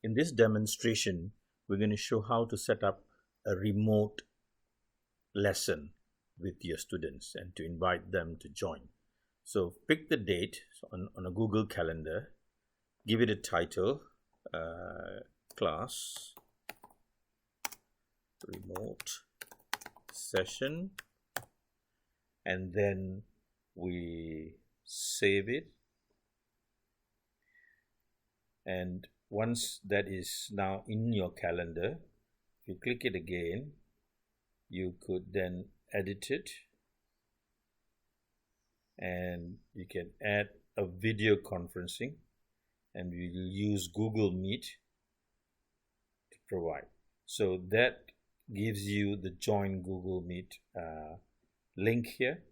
In this demonstration, we're going to show how to set up a remote lesson with your students and to invite them to join. So pick the date on a Google Calendar, give it a title, class remote session, and then we save it. And once that is now in your calendar, if you click it again, you could then edit it, and you can add a video conferencing, and we will use Google Meet to provide. So that gives you the join Google Meet link here.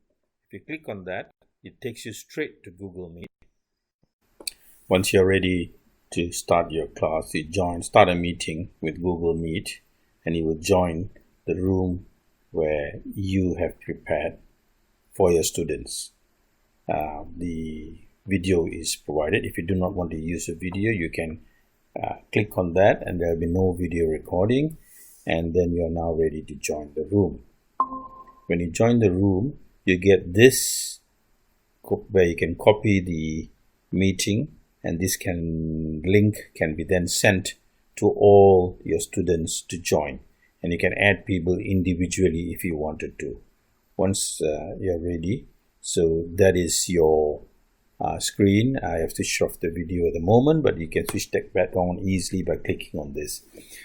If you click on that, it takes you straight to Google Meet. Once you're ready to start your class, you start a meeting with Google Meet, and you will join the room where you have prepared for your students. The video is provided. If you do not want to use a video, you can click on that, and there will be no video recording, and then you are now ready to join the room. When you join the room, you get this where you can copy the meeting, and this link can be then sent to all your students to join, and you can add people individually if you wanted to. Once you're ready, so that is your screen. I have switched off the video at the moment, but you can switch that back on easily by clicking on this.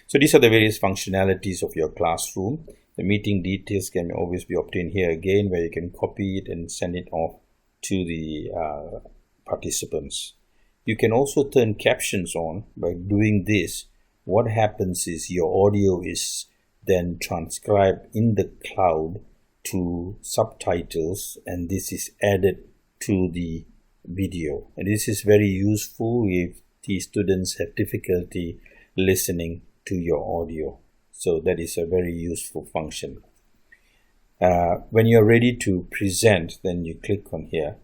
So these are the various functionalities of your classroom. The meeting details can always be obtained here again, where you can copy it and send it off to the participants. You can also turn captions on. By doing this, what happens is your audio is then transcribed in the cloud to subtitles, and this is added to the video. And this is very useful if the students have difficulty listening to your audio. So that is a very useful function. When you're ready to present, then you click on here.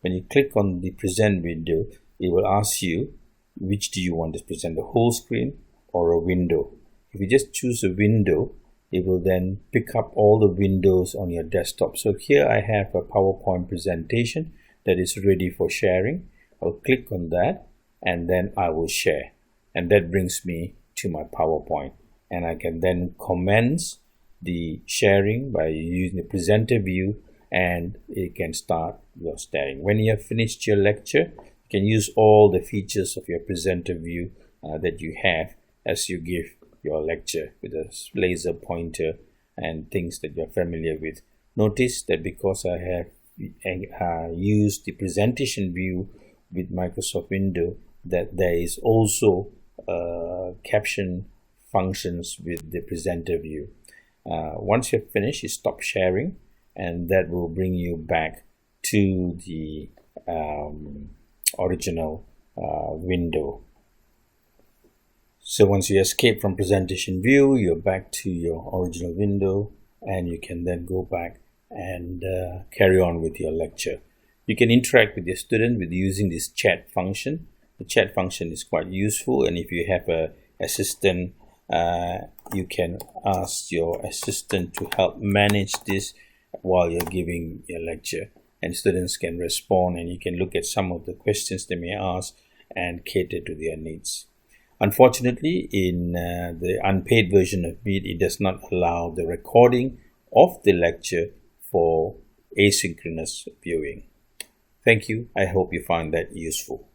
When you click on the present window, it will ask you which do you want to present, the whole screen or a window. If you just choose a window, it will then pick up all the windows on your desktop. So here I have a PowerPoint presentation that is ready for sharing. I'll click on that, and then I will share, and that brings me to my PowerPoint, and I can then commence the sharing by using the presenter view, and you can start your sharing. When you have finished your lecture, you can use all the features of your presenter view that you have as you give your lecture with a laser pointer and things that you're familiar with. Notice that because I have used the presentation view with Microsoft Windows, that there is also caption functions with the presenter view. Once you're finished, you stop sharing, and that will bring you back to the original window. So once you escape from presentation view, you're back to your original window, and you can then go back and carry on with your lecture. You can interact with your student with using this chat function. The chat function is quite useful, and if you have an assistant, you can ask your assistant to help manage this while you're giving your lecture, and students can respond, and you can look at some of the questions they may ask and cater to their needs. Unfortunately, in the unpaid version of Meet, it does not allow the recording of the lecture for asynchronous viewing. Thank you. I hope you found that useful.